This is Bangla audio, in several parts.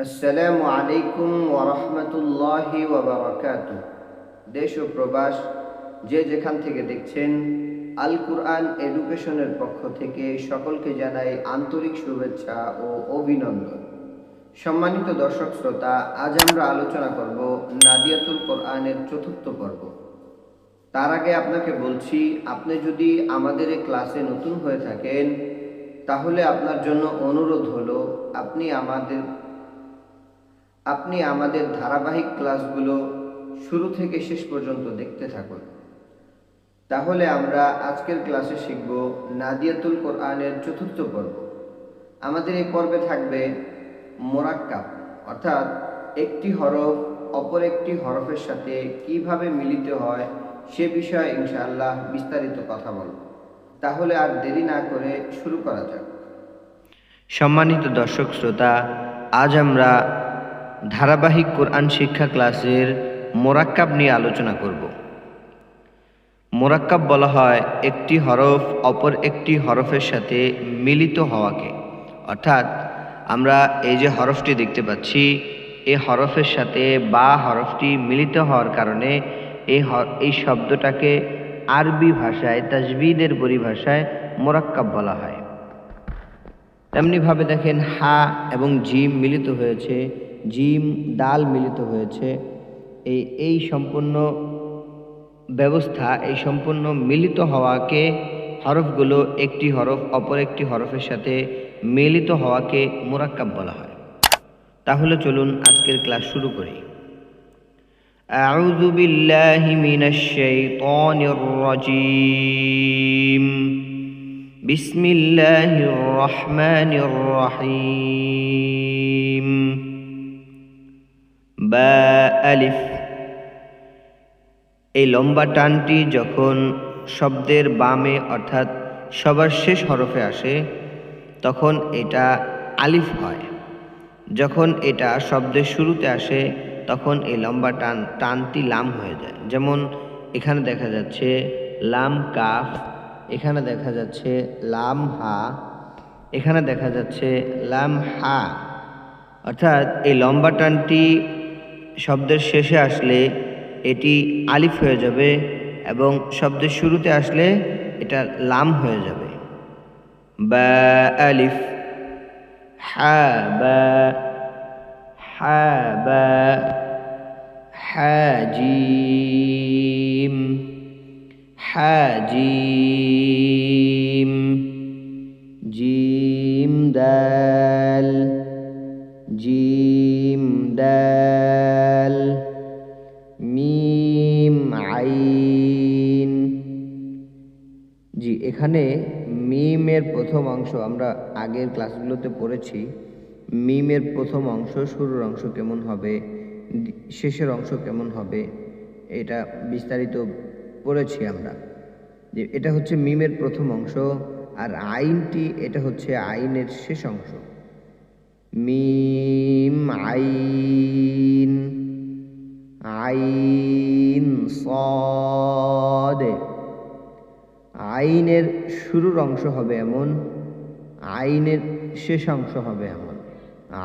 আসসালামু আলাইকুম ওয়া রাহমাতুল্লাহি ওয়া বারাকাতুহু। দেশ ও প্রবাস যে যেখান থেকে দেখছেন, আল কুরআন এডুকেশনের পক্ষ থেকে সকলকে জানাই আন্তরিক শুভেচ্ছা ও অভিনন্দন। সম্মানিত দর্শক শ্রোতা, আজ আমরা আলোচনা করব নাদিয়াতুল কোরআনের চতুর্থ পর্ব। তার আগে আপনাকে বলছি, আপনি যদি আমাদের এই ক্লাসে নতুন হয়ে থাকেন তাহলে আপনার জন্য অনুরোধ হলো আপনি আমাদের ধারাবাহিক ক্লাসগুলো শুরু থেকে শেষ পর্যন্ত দেখতে থাকুন। তাহলে আমরা আজকের ক্লাসে শিখব নাদিয়াতুল কোরআনের চতুর্থ পর্ব। আমাদের এই পর্বে থাকবে মোরাক্কাব, অর্থাৎ একটি হরফ অপর একটি হরফের সাথে কিভাবে মিলিত হয় সে বিষয়ে ইনশাআল্লাহ বিস্তারিত কথা বলব। তাহলে আর দেরি না করে শুরু করা যাক। সম্মানিত দর্শক শ্রোতা, আজ আমরা ধারাবাহিক কোরআন শিক্ষা ক্লাসের মোরাক্কাব নিয়ে আলোচনা করব। মোরাক্কাব বলা হয় একটি হরফ অপর একটি হরফের সাথে মিলিত হওয়াকে, অর্থাৎ আমরা এই যে হরফটি দেখতে পাচ্ছি, এই হরফের সাথে বা হরফটি মিলিত হওয়ার কারণে এই শব্দটাকে আরবি ভাষায় তাজবিদের পরিভাষায় মোরাক্কাব বলা হয়। তেমনিভাবে দেখেন, হা এবং জিম মিলিত হয়েছে, জিম দাল মিলিত হয়েছে। এই সম্পূর্ণ ব্যবস্থা, এই সম্পূর্ণ মিলিত হওয়াকে, হরফগুলো একটি হরফ অপর একটি হরফের সাথে মিলিত হওয়াকে মোরাক্কাব বলা হয়। তাহলে চলুন আজকের ক্লাস শুরু করি। আউযু বিল্লাহি মিনাশ শাইতানির রাজীম। বিসমিল্লাহির রহমানির রহিম। বা আলিফ, এই লম্বা টানটি যখন শব্দের বামে অর্থাৎ সবার শেষ হরফে আসে তখন এটা আলিফ হয়। যখন এটা শব্দের শুরুতে আসে তখন এই লম্বা টানটি লাম হয়ে যায়। যেমন এখানে দেখা যাচ্ছে লাম কাফ, এখানে দেখা যাচ্ছে লাম হা, এখানে দেখা যাচ্ছে লাম হা। অর্থাৎ এই লম্বা টানটি শব্দের শেষে আসলে এটি আলিফ হয়ে যাবে এবং শব্দের শুরুতে আসলে এটা লাম হয়ে যাবে। বা আলিফ, হা বা, হা বা, হা জিম, হা জিম, জিম দাল, জিম দাল, মিম আইন। জি, এখানে মিমের প্রথম অংশ আমরা আগের ক্লাসগুলোতে পড়েছি। মিমের প্রথম অংশ, শুরুর অংশ কেমন হবে, শেষের অংশ কেমন হবে, এটা বিস্তারিত পড়েছি আমরা। যে এটা হচ্ছে মিমের প্রথম অংশ, আর আইনটি এটা হচ্ছে আইনের শেষ অংশ। মিম আইন, আইন সাদ। আইনের শুরুর অংশ হবে এমন, আইনের শেষ অংশ হবে এমন।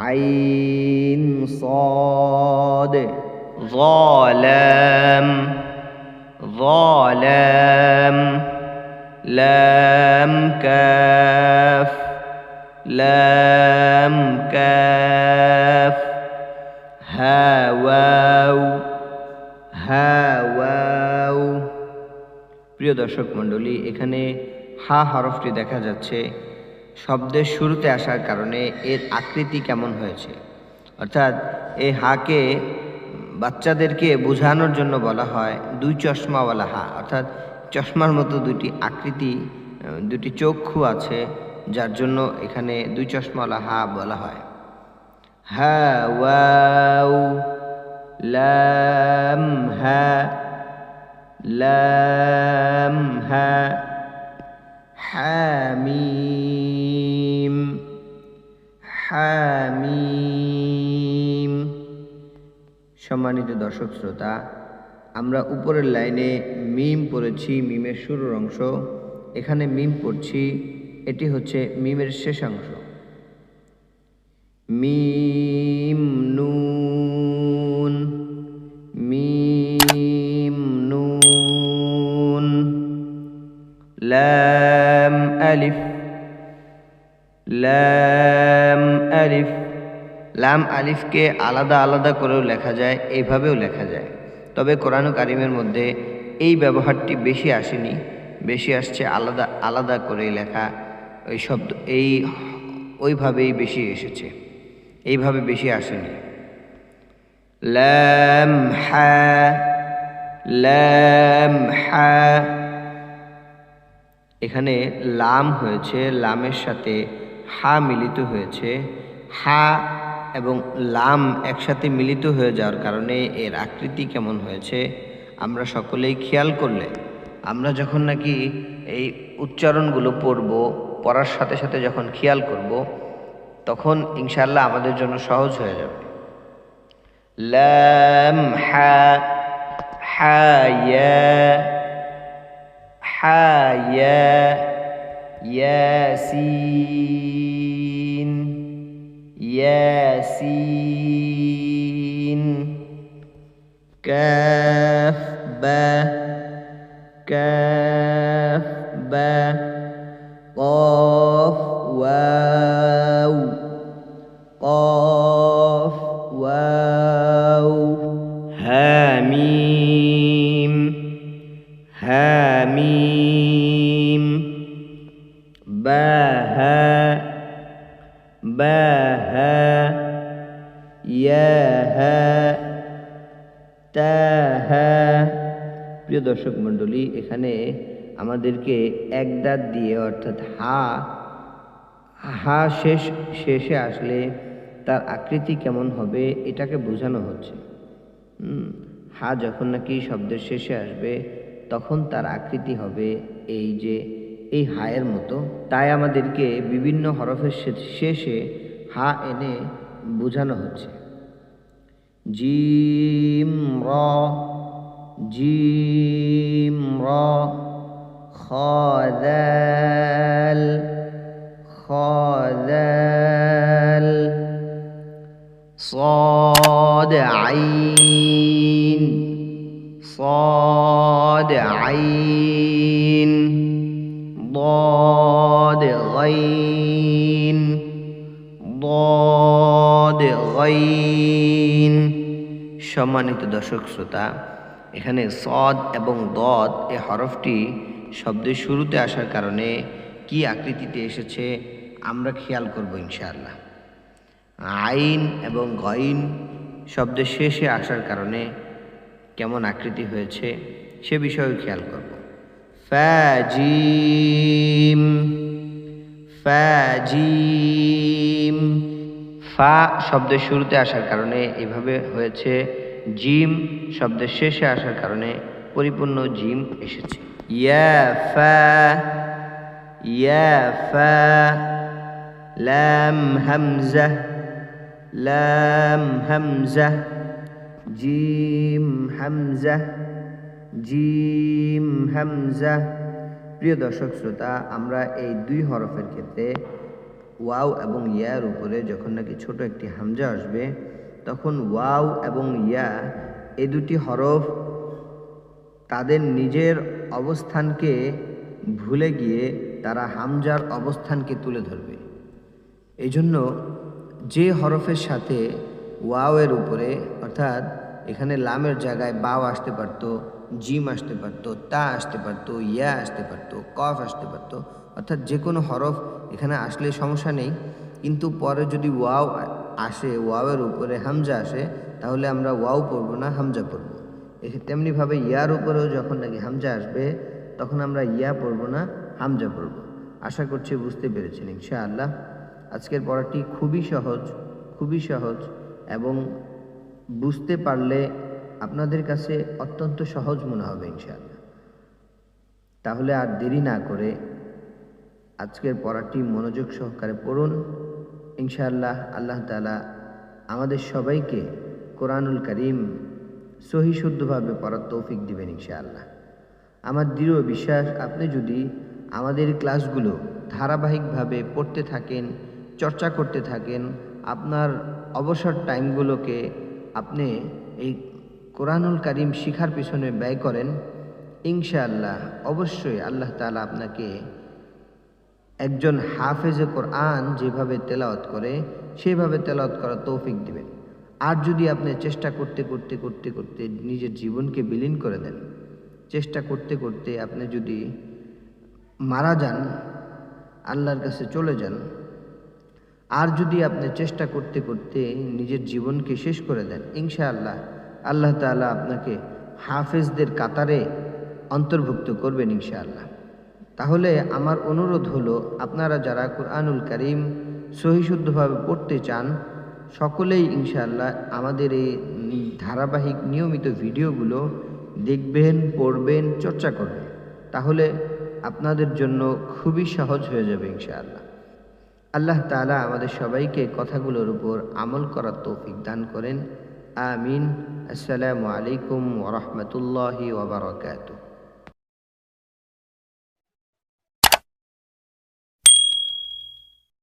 আইন সাদ। যালাম, যালাম, লাম কাফ, লাম কাফ, হা ওয়াও, হা ওয়াও। প্রিয় দর্শক মণ্ডলী, এখানে হা হরফটি দেখা যাচ্ছে শব্দের শুরুতে আসার কারণে এর আকৃতি কেমন হয়েছে। অর্থাৎ এই হাকে বাচ্চাদেরকে বোঝানোর জন্য বলা হয় দুই চশমাওয়ালা হা, অর্থাৎ চশমার মতো দুটি আকৃতি, দুটি চক্ষু আছে, যার জন্য এখানে দুই চশমাওয়ালা হা বলা হয়। হা ওয়াও, লাম হা, লাম হা, হামিম, হামিম। সম্মানিত দর্শক শ্রোতা, আমরা উপরের লাইনে মিম পড়েছি, মিমের শুরুর অংশ। এখানে মিম পড়ছি, এটি হচ্ছে মিমের শেষ অংশ। মিম আলিফ, লাম আলিফ। লাম আলিফকে আলাদা আলাদা করেও লেখা যায়, এইভাবেও লেখা যায়। তবে কোরআন কারিমের মধ্যে এই ব্যবহারটি বেশি আসেনি, বেশি আসছে আলাদা আলাদা করে লেখা। ওই শব্দ ওইভাবেই বেশি এসেছে, এইভাবে বেশি আসেনি। লাম হা, লাম হা। এখানে লাম হয়েছে, লামের সাথে হা মিলিত হয়েছে। হা এবং লাম একসাথে মিলিত হয়ে যাওয়ার কারণে এর আকৃতি কেমন হয়েছে আমরা সকলেই খেয়াল করলে, আমরা যখন নাকি এই উচ্চারণগুলো পড়ার সাথে সাথে যখন খেয়াল করব, তখন ইনশাআল্লাহ আমাদের জন্য সহজ হয়ে যাবে। লাম হা, হা ইয়া, হা ইয়া, ইয়াসিন, ইয়াসিন। কাফ বা, কাফ বা। কফ ওয়াও, কফ ওয়াও। হামিম, হামিম। বাহা, বাহা। ইয়াহা, তাহা। প্রিয় দর্শক মণ্ডলী, এখানে আমাদেরকে এক দাঁত দিয়ে অর্থাৎ হা শেষে আসলে তার আকৃতি কেমন হবে এটাকে বোঝানো হচ্ছে। হা যখন নাকি শব্দের শেষে আসবে তখন তার আকৃতি হবে এই যে এই হায়ের মতো। তাই আমাদেরকে বিভিন্ন হরফের শেষে হা এনে বোঝানো হচ্ছে। জিম র, জিম র। খ দাল, খ দাল। صاد عين، صاد عين। ضاد غين، ضاد غين। সম্মানিত দর্শক শ্রোতা, এখানে সদ এবং দদ এ হরফটি শব্দের শুরুতে আসার কারণে কি আকৃতিতে এসেছে আমরা খেয়াল করব ইনশাআল্লাহ। আইন এবং গইন শব্দের শেষে আসার কারণে কেমন আকৃতি হয়েছে সে বিষয়েও খেয়াল করব। ফাজিম, ফাজিম। ফা শব্দের শুরুতে আসার কারণে এভাবে হয়েছে। জিম শব্দের শেষে আসার কারণে পরিপূর্ণ জিম এসেছে। ইয়া ফা, ইয়া ফা। লাম হামজা, লাম হামজা। জিম হামজা, জিম হামজা। প্রিয় দর্শক শ্রোতা, আমরা এই দুই হরফের ক্ষেত্রে ওয়াও এবং ইয়ার উপরে যখন নাকি ছোট একটি হামজা আসবে তখন ওয়াও এবং ইয়া এই দুটি হরফ তাদের নিজের অবস্থানকে ভুলে গিয়ে তারা হামজার অবস্থানকে তুলে ধরবে। এই জন্য যে হরফের সাথে ওয়াও এর উপরে অর্থাৎ এখানে লামের জায়গায় বাও আসতে পারতো, জিম আসতে পারতো, তা আসতে পারতো, ইয়া আসতে পারতো, কফ আসতে পারতো, অর্থাৎ যে কোনো হরফ এখানে আসলে সমস্যা নেই। কিন্তু পরে যদি ওয়াও আসে, ওয়াওয়ের উপরে হামজা আসে, তাহলে আমরা ওয়াও পড়ব না, হামজা পড়ব। তেমনিভাবে ইয়ার উপরেও যখন নাকি হামজা আসবে তখন আমরা ইয়া পড়ব না, হামজা পড়ব। আশা করছি বুঝতে পেরেছেন ইনশাআল্লাহ। আজকের পড়াটি খুবই সহজ, খুবই সহজ এবং বুঝতে পারলে আপনাদের কাছে অত্যন্ত সহজ মনে হবে ইনশাআল্লাহ। তাহলে আর দেরি না করে আজকের পড়াটি মনোযোগ সহকারে পড়ুন ইনশাআল্লাহ। আল্লাহ তাআলা আমাদের সবাইকে কোরআনুল কারীম সহি শুদ্ধভাবে পড়ার তৌফিক দিবেন ইনশাআল্লাহ। আমার দৃঢ় বিশ্বাস আপনি যদি আমাদের ক্লাসগুলো ধারাবাহিকভাবে পড়তে থাকেন, চর্চা করতে থাকেন, আপনার অবসর টাইমগুলোকে আপনি এই কোরআনুল কারীম শিখার পিছনে ব্যয় করেন, ইনশাআল্লাহ অবশ্যই আল্লাহ তাআলা আপনাকে একজন হাফেজে কোরআন যেভাবে তেলাওয়াত করে সেভাবে তেলাওয়াত করার তৌফিক দিবেন। আর যদি আপনি চেষ্টা করতে করতে করতে করতে নিজের জীবনকে বিলীন করে দেন, চেষ্টা করতে করতে আপনি যদি মারা যান, আল্লাহর কাছে চলে যান, আর যদি আপনি চেষ্টা করতে করতে নিজের জীবনকে শেষ করে দেন, ইনশাআল্লাহ আল্লাহ তাআলা আপনাকে হাফেজদের কাতারে অন্তর্ভুক্ত করবেন ইনশাআল্লাহ। তাহলে আমার অনুরোধ হলো, আপনারা যারা কুরআনুল কারীম সহিশুদ্ধভাবে পড়তে চান সকলেই ইনশাআল্লাহ আমাদের এই ধারাবাহিক নিয়মিত ভিডিওগুলো দেখবেন, পড়বেন, চর্চা করবেন। তাহলে আপনাদের জন্য খুবই সহজ হয়ে যাবে ইনশাআল্লাহ। আল্লাহ তাআলা আমাদের সবাইকে কথাগুলোর উপর আমল করার তৌফিক দান করেন। আমিন। আসসালামু আলাইকুম ওয়া রাহমাতুল্লাহি ওয়া বারাকাতুহু।